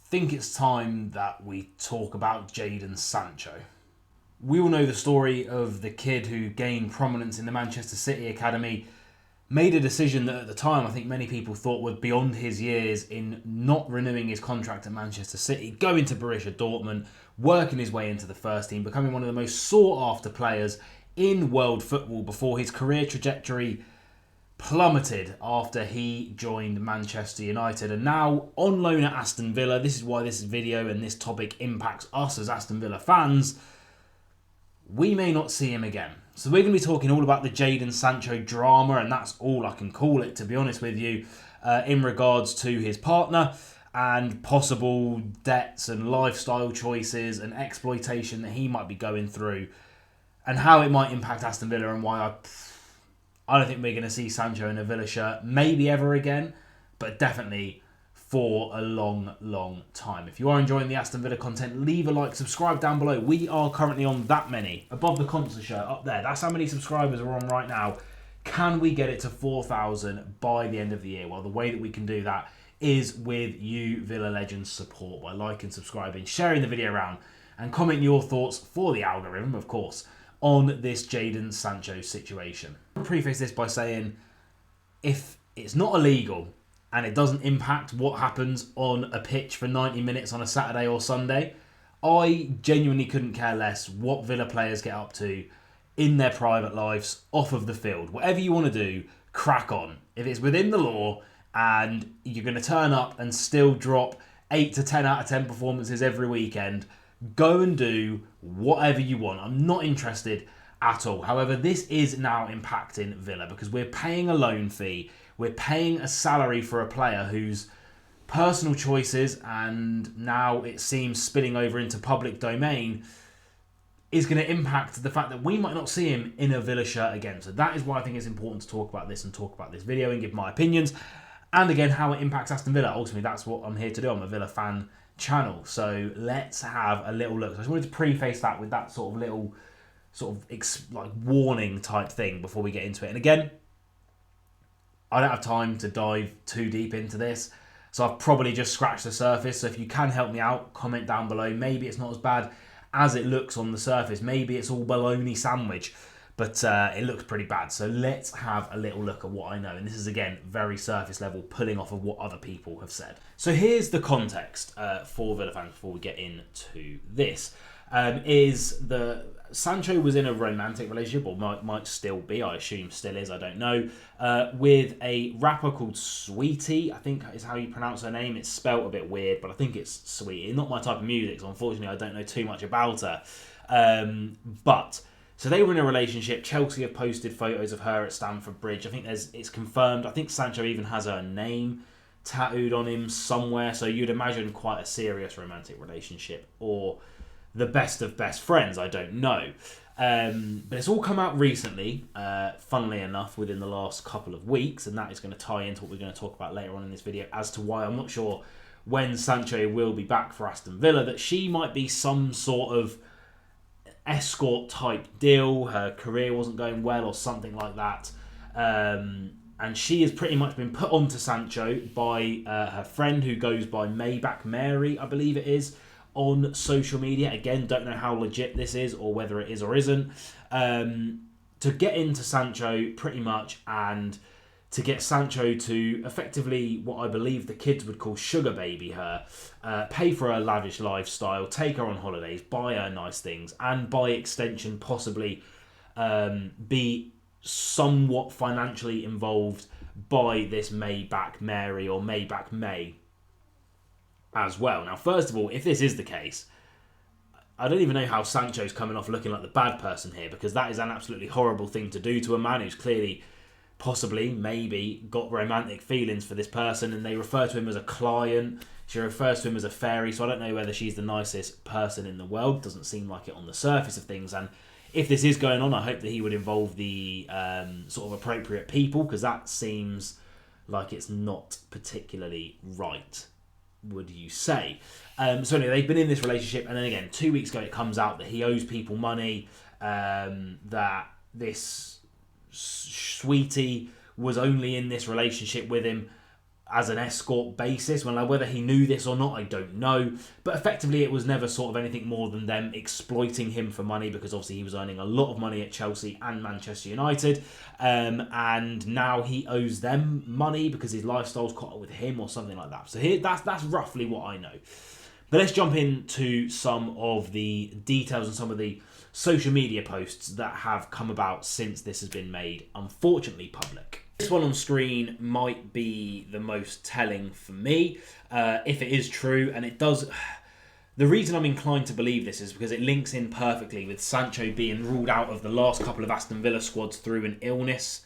think it's time that we talk about Jadon Sancho. We all know the story of the kid who gained prominence in the Manchester City Academy, made a decision that at the time I think many people thought was beyond his years in not renewing his contract at Manchester City, going to Borussia Dortmund, working his way into the first team, becoming one of the most sought after players in world football before his career trajectory plummeted after he joined Manchester United, and now on loan at Aston Villa. This is why this video and this topic impacts us as Aston Villa fans. We may not see him again. So we're going to be talking all about the Jadon Sancho drama, and that's all I can call it, to be honest with you, in regards to his partner and possible debts and lifestyle choices and exploitation that he might be going through, and how it might impact Aston Villa, and why I don't think we're going to see Sancho in a Villa shirt maybe ever again, but definitely for a long, long time. If you are enjoying the Aston Villa content, leave a like, subscribe down below. We are currently on that many. Above the concert shirt, up there. That's how many subscribers we're on right now. Can we get it to 4,000 by the end of the year? Well, the way that we can do that is with you Villa Legends support, by liking, subscribing, sharing the video around, and commenting your thoughts for the algorithm, of course, on this Jadon Sancho situation. I'll preface this by saying, if it's not illegal and it doesn't impact what happens on a pitch for 90 minutes on a Saturday or Sunday, I genuinely couldn't care less what Villa players get up to in their private lives off of the field. Whatever you want to do, crack on. If it's within the law and you're going to turn up and still drop 8 to 10 out of 10 performances every weekend, go and do whatever you want. I'm not interested at all. However, this is now impacting Villa because we're paying a loan fee. We're paying a salary for a player whose personal choices, and now it seems spilling over into public domain, is going to impact the fact that we might not see him in a Villa shirt again. So that is why I think it's important to talk about this and talk about this video and give my opinions. And again, how it impacts Aston Villa. Ultimately, that's what I'm here to do. I'm a Villa fan channel. So let's have a little look. So I just wanted to preface that with that sort of little like warning type thing before we get into it. And again, I don't have time to dive too deep into this, so I've probably just scratched the surface. So if you can help me out, comment down below. Maybe it's not as bad as it looks on the surface. Maybe it's all bologna sandwich, but it looks pretty bad. So let's have a little look at what I know. And this is, again, very surface level, pulling off of what other people have said. So here's the context for Villa fans before we get into this. Is the Sancho was in a romantic relationship, or might still be, I assume still is, I don't know, with a rapper called Saweetie, I think is how you pronounce her name. It's spelt a bit weird, but I think it's Saweetie. Not my type of music, so unfortunately I don't know too much about her. So they were in a relationship. Chelsea have posted photos of her at Stamford Bridge. I think it's confirmed. I think Sancho even has her name tattooed on him somewhere, so you'd imagine quite a serious romantic relationship, or the best of best friends, I don't know. But it's all come out recently, funnily enough, within the last couple of weeks, and that is going to tie into what we're going to talk about later on in this video as to why I'm not sure when Sancho will be back for Aston Villa, that she might be some sort of escort type deal. Her career wasn't going well or something like that. And she has pretty much been put onto Sancho by her friend who goes by Maybach Mary, I believe it is, on social media. Again, don't know how legit this is or whether it is or isn't. To get into Sancho pretty much, and to get Sancho to effectively, what I believe the kids would call sugar baby her, pay for her lavish lifestyle, take her on holidays, buy her nice things, and by extension possibly be somewhat financially involved by this Maybach Mary or Maybach May as well. Now, first of all, if this is the case, I don't even know how Sancho's coming off looking like the bad person here, because that is an absolutely horrible thing to do to a man who's clearly, possibly, maybe, got romantic feelings for this person, and they refer to him as a client. She refers to him as a fairy, so I don't know whether she's the nicest person in the world. Doesn't seem like it on the surface of things. And if this is going on, I hope that he would involve the sort of appropriate people, because that seems like it's not particularly right, would you say. So anyway, they've been in this relationship, and then again, 2 weeks ago it comes out that he owes people money, that this Saweetie was only in this relationship with him as an escort basis. Whether he knew this or not, I don't know. But effectively, it was never sort of anything more than them exploiting him for money, because obviously he was earning a lot of money at Chelsea and Manchester United. And now he owes them money because his lifestyle's caught up with him or something like that. So that's roughly what I know. But let's jump into some of the details and some of the social media posts that have come about since this has been made, unfortunately, public. This one on screen might be the most telling for me, if it is true, and it does. The reason I'm inclined to believe this is because it links in perfectly with Sancho being ruled out of the last couple of Aston Villa squads through an illness.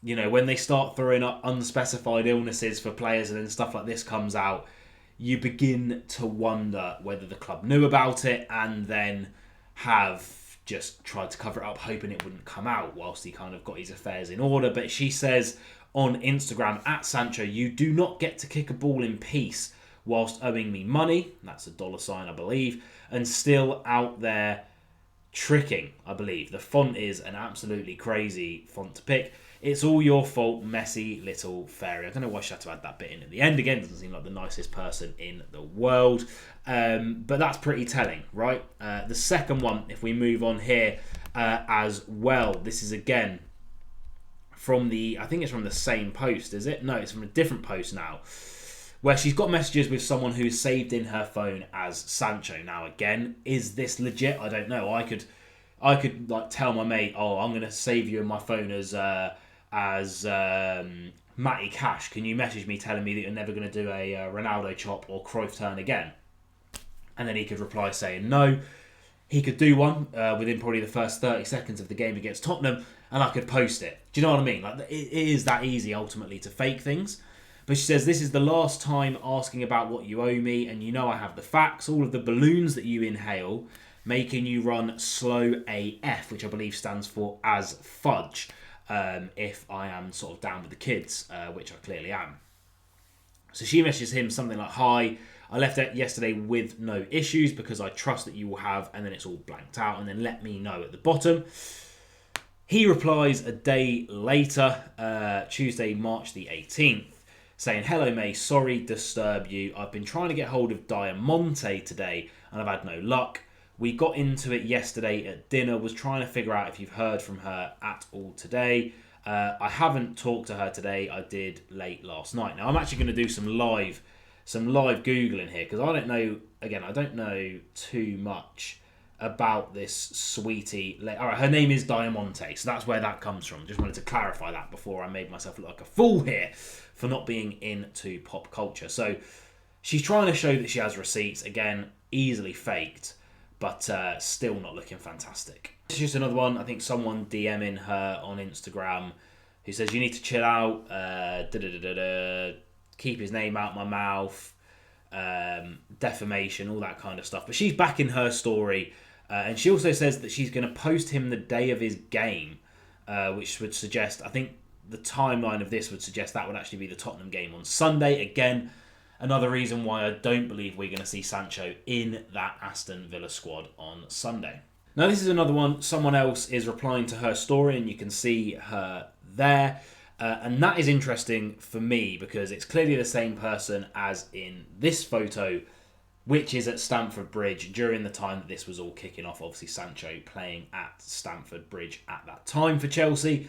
You know, when they start throwing up unspecified illnesses for players and then stuff like this comes out, you begin to wonder whether the club knew about it and then have just tried to cover it up, hoping it wouldn't come out whilst he kind of got his affairs in order. But she says on Instagram, @Sancho, you do not get to kick a ball in peace whilst owing me money. That's a $, I believe. And still out there tricking, I believe. The font is an absolutely crazy font to pick. It's all your fault, messy little fairy. I don't know why she had to add that bit in at the end. Again, doesn't seem like the nicest person in the world. But that's pretty telling, right? The second one, if we move on here as well. This is again from I think it's from the same post, is it? No, it's from a different post now, where she's got messages with someone who's saved in her phone as Sancho. Now, again, is this legit? I don't know. I could like tell my mate, oh, I'm going to save you in my phone as Matty Cash. Can you message me telling me that you're never going to do a Ronaldo chop or Cruyff turn again? And then he could reply saying no. He could do one within probably the first 30 seconds of the game against Tottenham, and I could post it. Do you know what I mean? Like, it is that easy ultimately to fake things. But she says, this is the last time asking about what you owe me, and you know I have the facts. All of the balloons that you inhale, making you run slow AF, which I believe stands for as fudge, if I am sort of down with the kids, which I clearly am. So she messages him something like, hi, I left it yesterday with no issues because I trust that you will have, and then it's all blanked out, and then let me know at the bottom. He replies a day later, Tuesday, March the 18th, saying, hello, May, sorry disturb you. I've been trying to get hold of Diamante today, and I've had no luck. We got into it yesterday at dinner, was trying to figure out if you've heard from her at all today. I haven't talked to her today. I did late last night. Now, I'm actually going to do some live Googling here, because I don't know too much about this Saweetie. All right, her name is Diamante, so that's where that comes from. Just wanted to clarify that before I made myself look like a fool here for not being into pop culture. So she's trying to show that she has receipts. Again, easily faked, but still not looking fantastic. It's just another one. I think someone DMing her on Instagram who says, you need to chill out, keep his name out my mouth, defamation, all that kind of stuff. But she's back in her story, and she also says that she's going to post him the day of his game, which would suggest, I think the timeline of this would suggest that would actually be the Tottenham game on Sunday. Again, another reason why I don't believe we're going to see Sancho in that Aston Villa squad on Sunday. Now, this is another one. Someone else is replying to her story, and you can see her there. And that is interesting for me because it's clearly the same person as in this photo, which is at Stamford Bridge during the time that this was all kicking off. Obviously, Sancho playing at Stamford Bridge at that time for Chelsea,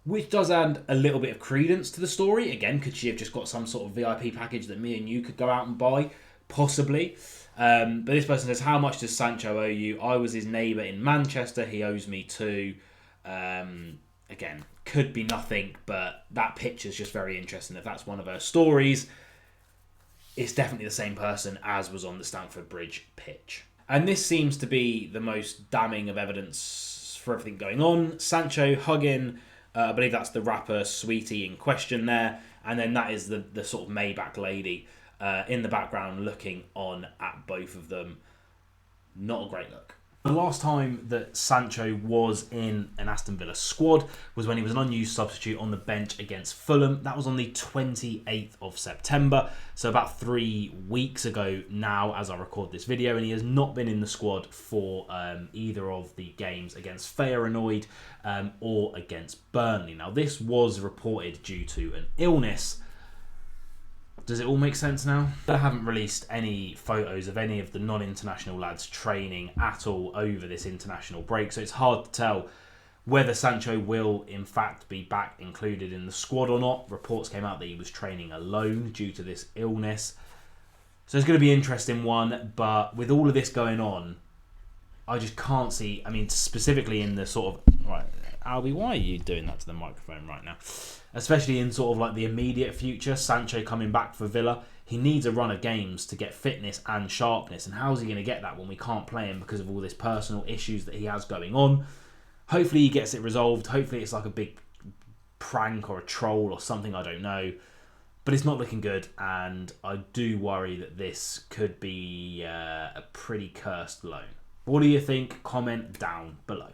which does add a little bit of credence to the story. Again, could she have just got some sort of VIP package that me and you could go out and buy? Possibly. But this person says, how much does Sancho owe you? I was his neighbour in Manchester. He owes me too. Again, could be nothing, but that picture's just very interesting. If that's one of her stories, it's definitely the same person as was on the Stamford Bridge pitch. And this seems to be the most damning of evidence for everything going on. Sancho hugging, I believe that's the rapper Saweetie in question there. And then that is the sort of Maybach lady in the background looking on at both of them. Not a great look. The last time that Sancho was in an Aston Villa squad was when he was an unused substitute on the bench against Fulham. That was on the 28th of September, so about 3 weeks ago now as I record this video, and he has not been in the squad for either of the games against Feyenoord or against Burnley. Now, this was reported due to an illness, Does it all make sense now? I haven't released any photos of any of the non-international lads training at all over this international break, so it's hard to tell whether Sancho will in fact be back included in the squad or not. Reports came out that he was training alone due to this illness. So it's going to be an interesting one, but with all of this going on, I just can't see, I mean, specifically in the sort of... Right, Albie, why are you doing that to the microphone right now? Especially in sort of like the immediate future, Sancho coming back for Villa, he needs a run of games to get fitness and sharpness. And how's he going to get that when we can't play him because of all this personal issues that he has going on? Hopefully he gets it resolved. Hopefully it's like a big prank or a troll or something, I don't know. But it's not looking good, and I do worry that this could be a pretty cursed loan. What do you think? Comment down below.